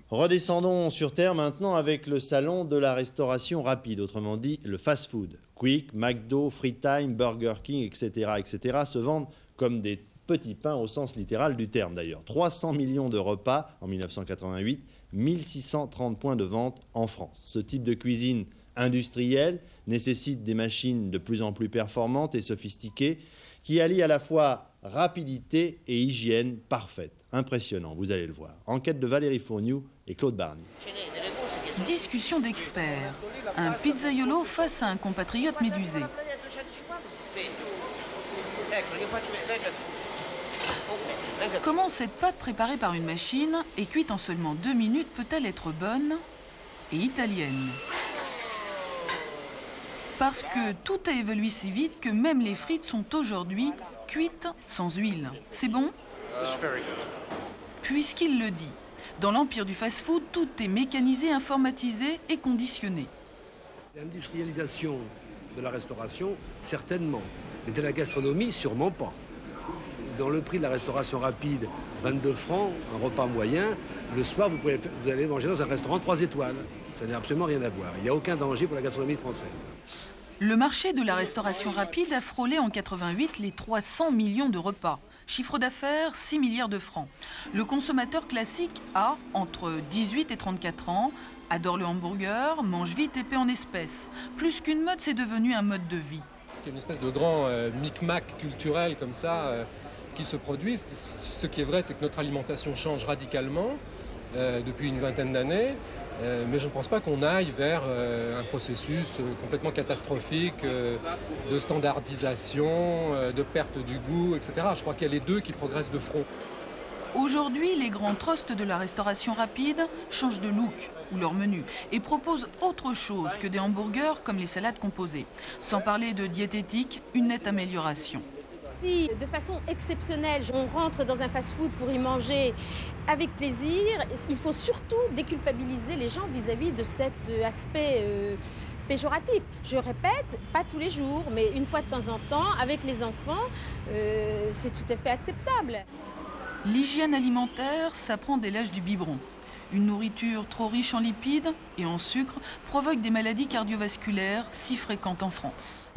Redescendons sur Terre maintenant avec le salon de la restauration rapide, autrement dit le fast-food. Quick, McDo, Freetime, Burger King, etc., se vendent comme des petits pains au sens littéral du terme d'ailleurs. 300 millions de repas en 1988, 1630 points de vente en France. Ce type de cuisine industrielle nécessite des machines de plus en plus performantes et sophistiquées qui allient à la fois rapidité et hygiène parfaite. Impressionnant, vous allez le voir. Enquête de Valérie Fourniou et Claude Barny. Discussion d'experts. Un pizzaiolo face à un compatriote médusé. Comment cette pâte préparée par une machine et cuite en seulement 2 minutes peut-elle être bonne et italienne? Parce que tout a évolué si vite que même les frites sont aujourd'hui cuites sans huile. C'est bon? Puisqu'il le dit. Dans l'empire du fast-food, tout est mécanisé, informatisé et conditionné. L'industrialisation de la restauration, certainement, mais de la gastronomie, sûrement pas. Dans le prix de la restauration rapide, 22 francs, un repas moyen, le soir, vous allez manger dans un restaurant 3 étoiles. Ça n'a absolument rien à voir. Il n'y a aucun danger pour la gastronomie française. Le marché de la restauration rapide a frôlé en 88 les 300 millions de repas. Chiffre d'affaires, 6 milliards de francs. Le consommateur classique a entre 18 et 34 ans, adore le hamburger, mange vite et paie en espèces. Plus qu'une mode, c'est devenu un mode de vie. Il y a une espèce de grand micmac culturel comme ça qui se produit. Ce qui est vrai, c'est que notre alimentation change radicalement depuis une vingtaine d'années. Mais je ne pense pas qu'on aille vers un processus complètement catastrophique de standardisation, de perte du goût, etc. Je crois qu'il y a les deux qui progressent de front. Aujourd'hui, les grands trusts de la restauration rapide changent de look ou leur menu et proposent autre chose que des hamburgers comme les salades composées. Sans parler de diététique, une nette amélioration. Si de façon exceptionnelle, on rentre dans un fast-food pour y manger avec plaisir, il faut surtout déculpabiliser les gens vis-à-vis de cet aspect péjoratif. Je répète, pas tous les jours, mais une fois de temps en temps, avec les enfants, c'est tout à fait acceptable. L'hygiène alimentaire s'apprend dès l'âge du biberon. Une nourriture trop riche en lipides et en sucre provoque des maladies cardiovasculaires si fréquentes en France.